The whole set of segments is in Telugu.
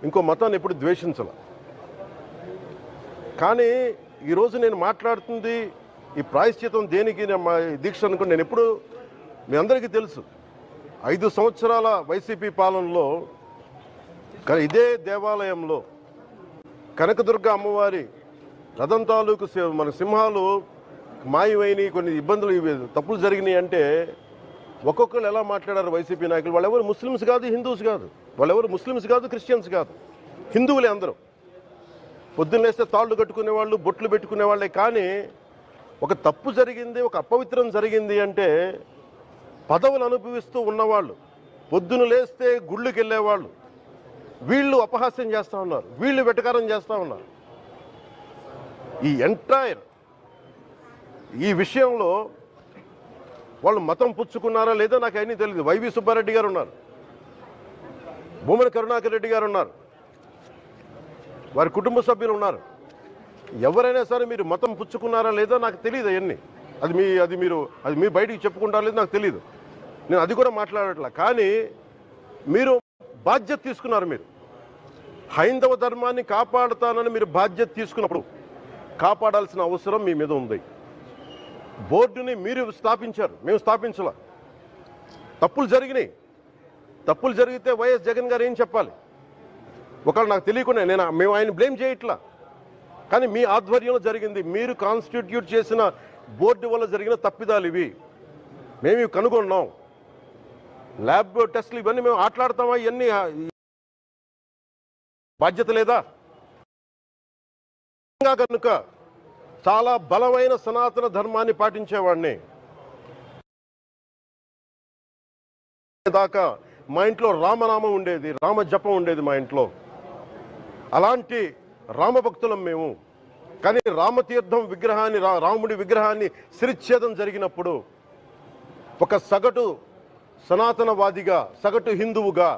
ఇంకో మతాన్ని ఎప్పుడు ద్వేషించాల. కానీ ఈరోజు నేను మాట్లాడుతుంది ఈ ప్రాయశ్చితం దేనికి దీక్ష అనుకుని నేను ఎప్పుడు మీ అందరికీ తెలుసు 5 సంవత్సరాల వైసీపీ పాలనలో ఇదే దేవాలయంలో కనకదుర్గ అమ్మవారి రథం తాలూకు మన సింహాలు మాయమైనవి, కొన్ని ఇబ్బందులు తప్పులు జరిగినాయి అంటే ఒక్కొక్కరు ఎలా మాట్లాడారు వైసీపీ నాయకులు. వాళ్ళెవరు ముస్లిమ్స్ కాదు, హిందూస్ కాదు, వాళ్ళెవరు ముస్లిమ్స్ కాదు, క్రిస్టియన్స్ కాదు, హిందువులే అందరూ. పొద్దున్న లేస్తే తాళ్ళు కట్టుకునే వాళ్ళు, బొట్లు పెట్టుకునే వాళ్ళే. కానీ ఒక తప్పు జరిగింది, ఒక అపవిత్రం జరిగింది అంటే పదవులు అనుభవిస్తూ ఉన్నవాళ్ళు, పొద్దున లేస్తే గుళ్ళకి వెళ్ళేవాళ్ళు, వీళ్ళు అపహాస్యం చేస్తూ ఉన్నారు, వీళ్ళు వెటకారం చేస్తూ ఉన్నారు. ఈ ఎంటైర్ ఈ విషయంలో వాళ్ళు మతం పుచ్చుకున్నారా లేదో నాకు అన్నీ తెలియదు. వైవి సుబ్బారెడ్డి గారు ఉన్నారు, భూమన కరుణాకర్ రెడ్డి గారు ఉన్నారు, వారి కుటుంబ సభ్యులు ఉన్నారు. ఎవరైనా సరే మీరు మతం పుచ్చుకున్నారా లేదో నాకు తెలియదు. అవన్నీ అది మీ బయటికి చెప్పుకుంటారా లేదో నాకు తెలియదు. నేను అది కూడా మాట్లాడట్లా. కానీ మీరు బాధ్యత తీసుకున్నారు. మీరు హైందవ ధర్మాన్ని కాపాడుతానని మీరు బాధ్యత తీసుకున్నప్పుడు కాపాడాల్సిన అవసరం మీ మీద ఉంది. బోర్డుని మీరు స్థాపించారు, మేము స్థాపించాల. తప్పులు జరిగినాయి. తప్పులు జరిగితే వైఎస్ జగన్ గారు ఏం చెప్పాలి? ఒకవేళ నాకు తెలియకుండా మేము ఆయన బ్లేమ్ చేయట్లా. కానీ మీ ఆధ్వర్యంలో జరిగింది, మీరు కాన్స్టిట్యూట్ చేసిన బోర్డు వల్ల జరిగిన తప్పిదాలు ఇవి. మేము ఇవి కనుగొన్నాం. ల్యాబ్ టెస్టులు ఇవన్నీ మేము ఆటలాడతామా? ఇవన్నీ బాధ్యత లేదా? కనుక చాలా బలమైన సనాతన ధర్మాన్ని పాటించేవాడిని. దాకా మా ఇంట్లో రామనామం ఉండేది, రామ జపం ఉండేది మా ఇంట్లో. అలాంటి రామభక్తులం మేము. కానీ రామతీర్థం విగ్రహాన్ని, రాముడి విగ్రహాన్ని శిరచ్ఛేదం జరిగినప్పుడు ఒక సగటు సనాతనవాదిగా, సగటు హిందువుగా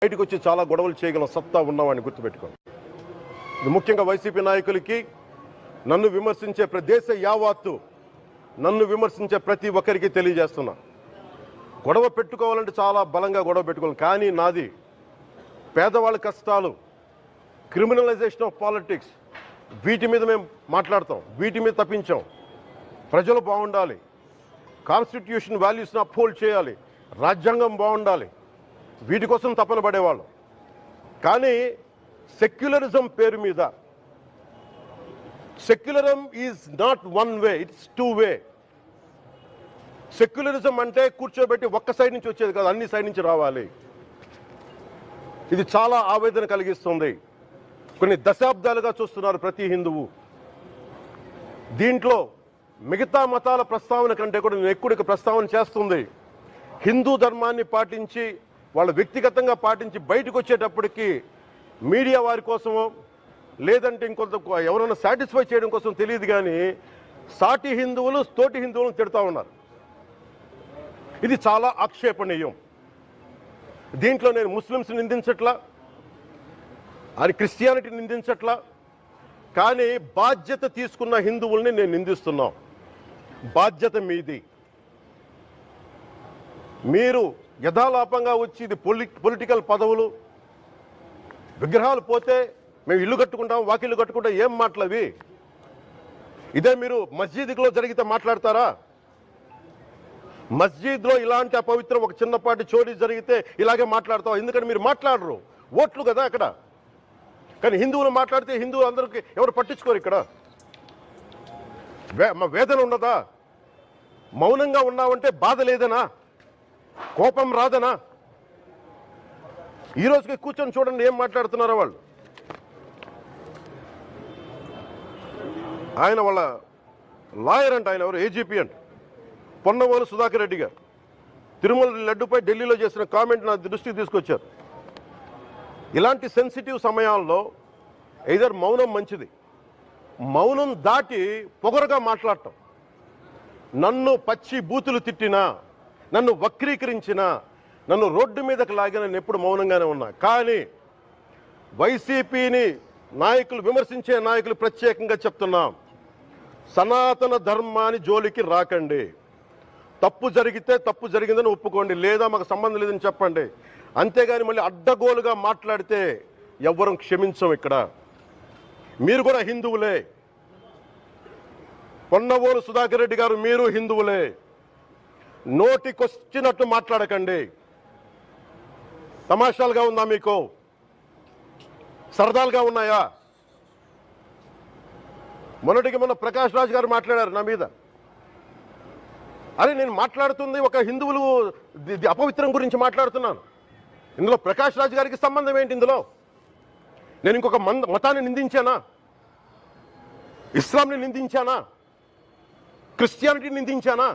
బయటకు వచ్చి చాలా గొడవలు చేయగల సత్తా ఉన్నవాడిని గుర్తుపెట్టుకోండి. ఇది ముఖ్యంగా వైసీపీ నాయకులకి, నన్ను విమర్శించే దేశ యావత్తు నన్ను విమర్శించే ప్రతి ఒక్కరికి తెలియజేస్తున్నా. గొడవ పెట్టుకోవాలంటే చాలా బలంగా గొడవ పెట్టుకోవాలి. కానీ నాది పేదవాళ్ళ కష్టాలు, క్రిమినలైజేషన్ ఆఫ్ పాలిటిక్స్, వీటి మీద మేము మాట్లాడతాం, వీటి మీద తప్పించాం. ప్రజలు బాగుండాలి, కాన్స్టిట్యూషన్ వాల్యూస్ని అప్హోల్డ్ చేయాలి, రాజ్యాంగం బాగుండాలి, వీటి కోసం తపన పడేవాళ్ళం. కానీ సెక్యులరిజం పేరు మీద, secularism is not one way, it's two way. Secularism అంటే కూర్చోబెట్టి ఒక్క సైడ్ నుంచి వచ్చేది కాదు, అన్ని సైడ్ నుంచి రావాలి. ఇది చాలా ఆవేదన కలిగిస్తుంది. కొన్ని దశాబ్దాలుగా చూస్తున్నారు ప్రతి హిందువు. దీంట్లో మిగతా మతాల ప్రస్తావన కంటే కూడా నేను ఎక్కువ ప్రస్తావన చేస్తుంది. హిందూ ధర్మాన్ని పాటించి, వాళ్ళ వ్యక్తిగతంగా పాటించి బయటకు వచ్చేటప్పటికి మీడియా వారి కోసమో లేదంటే ఇంకొంత ఎవరైనా సాటిస్ఫై చేయడం కోసం తెలియదు, కానీ సాటి హిందువులు తోటి హిందువులను తిడతా ఉన్నారు. ఇది చాలా ఆక్షేపణీయం. దీంట్లో నేను ముస్లిమ్స్ నిందించట్లా, అది క్రిస్టియానిటీ నిందించట్లా. కానీ బాధ్యత తీసుకున్న హిందువుల్ని నేను నిందిస్తున్నాం. బాధ్యత మీది. మీరు యథాలాపంగా వచ్చి ఇది పొలిటికల్ పదవులు, విగ్రహాలు పోతే మేము ఇల్లు కట్టుకుంటాం, వాకిళ్ళు కట్టుకుంటాం, ఏం మాటలవి? ఇదే మీరు మస్జిద్లో జరిగితే మాట్లాడతారా? మస్జిద్లో ఇలాంటి అపవిత్రం ఒక చిన్నపాటి చోరీ జరిగితే ఇలాగే మాట్లాడతాం. ఎందుకంటే మీరు మాట్లాడరు, ఓట్లు కదా అక్కడ. కానీ హిందువులు మాట్లాడితే హిందువులు అందరికీ ఎవరు పట్టించుకోరు. ఇక్కడ మా వేదన ఉండదా? మౌనంగా ఉన్నామంటే బాధ లేదనా? కోపం రాదనా? ఈ రోజుకి కూర్చొని చూడండి ఏం మాట్లాడుతున్నారో వాళ్ళు. ఆయన వాళ్ళ లాయర్ అంట, ఆయన ఎవరు ఏజీపీ అంట, పొన్నవోలు సుధాకర్ రెడ్డి గారు తిరుమల లడ్డుపై ఢిల్లీలో చేసిన కామెంట్ నా దృష్టికి తీసుకొచ్చారు. ఇలాంటి సెన్సిటివ్ సమయాల్లో ఎయిదర్ మౌనం మంచిది, మౌనం దాటి పొగరుగా మాట్లాడటం, నన్ను పచ్చి బూతులు తిట్టినా, నన్ను వక్రీకరించినా, నన్ను రోడ్డు మీదకి లాగిన నేను ఎప్పుడు మౌనంగానే ఉన్నా. కానీ వైసీపీని నాయకులు, విమర్శించే నాయకులు ప్రత్యేకంగా చెప్తున్నాం, సనాతన ధర్మాన్ని జోలికి రాకండి. తప్పు జరిగితే తప్పు జరిగిందని ఒప్పుకోండి, లేదా మాకు సంబంధం లేదని చెప్పండి. అంతేగాని మళ్ళీ అడ్డగోలుగా మాట్లాడితే ఎవ్వరూ క్షమించం. ఇక్కడ మీరు కూడా హిందువులే. పొన్నవోలు సుధాకర్ రెడ్డి గారు మీరు హిందువులే. నోటికొచ్చినట్టు మాట్లాడకండి. తమాషాలుగా ఉందా మీకు? సరదాలుగా ఉన్నాయా? మొన్నటికి మొన్న ప్రకాష్ రాజ్ గారు మాట్లాడారు నా మీద. అరే నేను మాట్లాడుతుంది ఒక హిందువులు అపవిత్రం గురించి మాట్లాడుతున్నాను. ఇందులో ప్రకాష్ రాజ్ గారికి సంబంధం ఏంటి? ఇందులో నేను ఇంకొక మతాన్ని నిందించానా? ఇస్లాంని నిందించానా? క్రిస్టియానిటీని నిందించానా?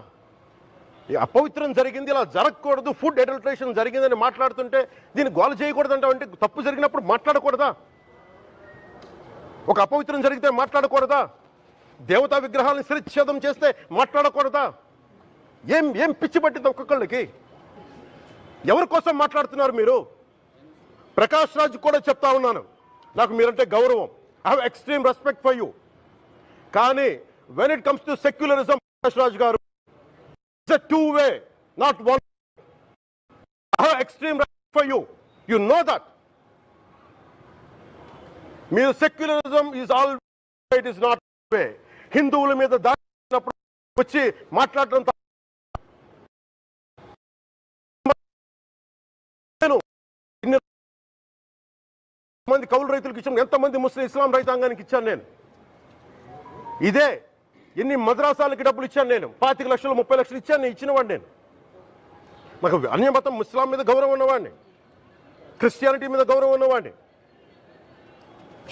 అపవిత్రం జరిగింది, ఇలా జరగకూడదు, ఫుడ్ అడల్టరేషన్ జరిగిందని మాట్లాడుతుంటే దీన్ని గోల చేయకూడదంటే అంటే తప్పు జరిగినప్పుడు మాట్లాడకూడదా? ఒక అపవిత్రం జరిగితే మాట్లాడకూడదా? దేవతా విగ్రహాలను శిరచ్ఛేదం చేస్తే మాట్లాడకూడదా? ఏం పిచ్చి పట్టింది ఒక్కొక్కళ్ళకి? ఎవరి కోసం మాట్లాడుతున్నారు మీరు? ప్రకాష్ రాజ్ కూడా చెప్తా ఉన్నాను, నాకు మీరంటే గౌరవం. I have extreme respect for you. కానీ when it comes to secularism, Prakash Raj గారు, it's a two-way, not one. I have extreme respect for you. You know that. Mere secularism is all, it is not way. హిందువుల మీద దాడి వచ్చి మాట్లాడడం మంది కౌలు రైతులకు ఇచ్చాను, ఎంతమంది ముస్లిం ఇస్లాం రైతాంగానికి ఇచ్చాను నేను. ఇదే ఎన్ని మద్రాసాలకి డబ్బులు ఇచ్చాను నేను, 25 లక్షలు 30 లక్షలు ఇచ్చాను, నేను ఇచ్చినవాడిని. నేను నాకు అన్యమతం ఇస్లాం మీద గౌరవం ఉన్నవాడిని, క్రిస్టియానిటీ మీద గౌరవం ఉన్నవాడిని,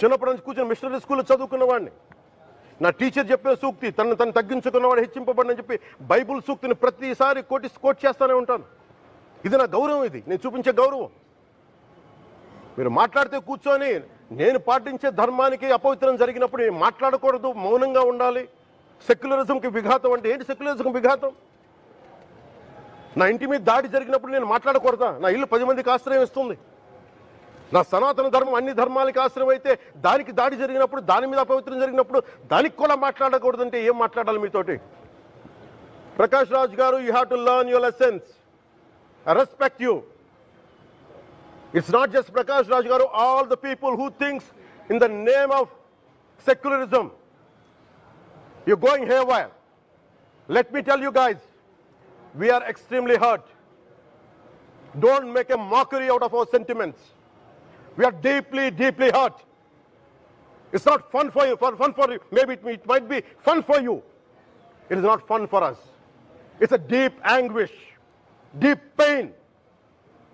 చిన్నప్పటి నుంచి కూర్చొని మిషనరీ స్కూల్లో చదువుకున్నవాడిని. నా టీచర్ చెప్పే సూక్తి తను తగ్గించుకున్నవాడు హెచ్చింపబడని చెప్పి బైబుల్ సూక్తిని ప్రతిసారి కోట్ చేస్తూనే ఉంటాను. ఇది నా గౌరవం, ఇది నేను చూపించే గౌరవం. మీరు మాట్లాడితే కూర్చొని నేను పాటించే ధర్మానికి అపవిత్రం జరిగినప్పుడు నేను మాట్లాడకూడదు, మౌనంగా ఉండాలి. సెక్యులరిజంకి విఘాతం అంటే ఏంటి? సెక్యులరిజంకి విఘాతం నా ఇంటి మీద దాడి జరిగినప్పుడు నేను మాట్లాడకూడదా? నా ఇల్లు 10 మందికి ఆశ్రయం ఇస్తుంది. నా సనాతన ధర్మం అన్ని ధర్మాలకి ఆశ్రయం అయితే దానికి దాడి జరిగినప్పుడు, దాని మీద అపవిత్రం జరిగినప్పుడు దానికి కూడా మాట్లాడకూడదంటే ఏం మాట్లాడాలి మీతోటి? ప్రకాష్ రాజ్ గారు, you have to learn your lessons. I respect you. It's not just Prakash Raj Garu, all the people who thinks in the name of secularism, you're going haywire. Let me tell you guys, we are extremely hurt. Don't make a mockery out of our sentiments. We are deeply, deeply hurt. It's not fun for you, fun for you. Maybe it might be fun for you. It is not fun for us. It's a deep anguish, deep pain.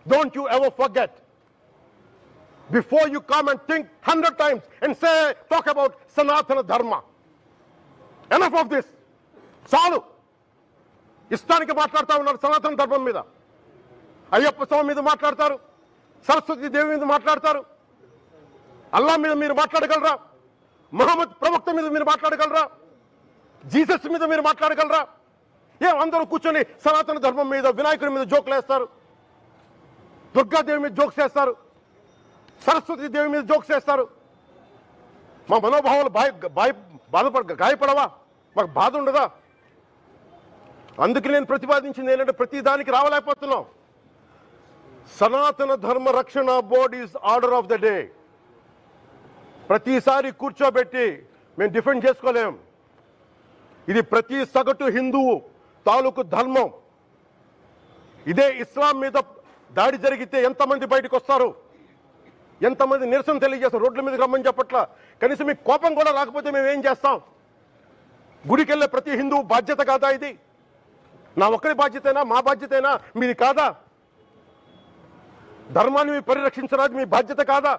Don't you ever forget. Before you come and think 100 times and talk about Sanatana Dharma. Enough of this. చాలు. ఇష్టానికి మాట్లాడుతూ ఉన్నారు సనాతన ధర్మం మీద. అయ్యప్ప స్వామి మీద మాట్లాడతారు, సరస్వతి దేవి మీద మాట్లాడతారు, అల్లా మీద మీరు మాట్లాడగలరా? మహమ్మద్ ప్రవక్త మీద మీరు మాట్లాడగలరా? జీసస్ మీద మీరు మాట్లాడగలరా? అందరూ కూర్చొని సనాతన ధర్మం మీద, వినాయకుడి మీద జోకులు వేస్తారు, దుర్గాదేవి మీద జోక్స్ వేస్తారు, సరస్వతి దేవి మీద జోక్స్ వేస్తారు. మా మనోభావాలు గాయపడవా? మాకు బాధ ఉండదా? అందుకే నేను ప్రతిపాదించింది ఏంటంటే ప్రతి దానికి రావలేకపోతున్నాం. సనాతన ధర్మ రక్షణ board is order of the day. ప్రతిసారి కూర్చోబెట్టి మేము డిఫెండ్ చేసుకోలేం. ఇది ప్రతి సగటు హిందువు తాలూకు ధర్మం. ఇదే ఇస్లాం మీద దాడి జరిగితే ఎంతమంది బయటకు వస్తారు, ఎంతమంది నిరసన తెలియజేస్తారు? రోడ్ల మీదకి రమ్మని చెప్పట్లా. కనీసం మీకు కోపం కూడా రాకపోతే మేము ఏం చేస్తాం? గుడికి వెళ్ళే ప్రతి హిందువు బాధ్యత కాదా ఇది? నా ఒక్కరి బాధ్యతైనా, మా బాధ్యతైనా, మీది కాదా? ధర్మాన్ని పరిరక్షించడానికి మీ బాధ్యత కాదా?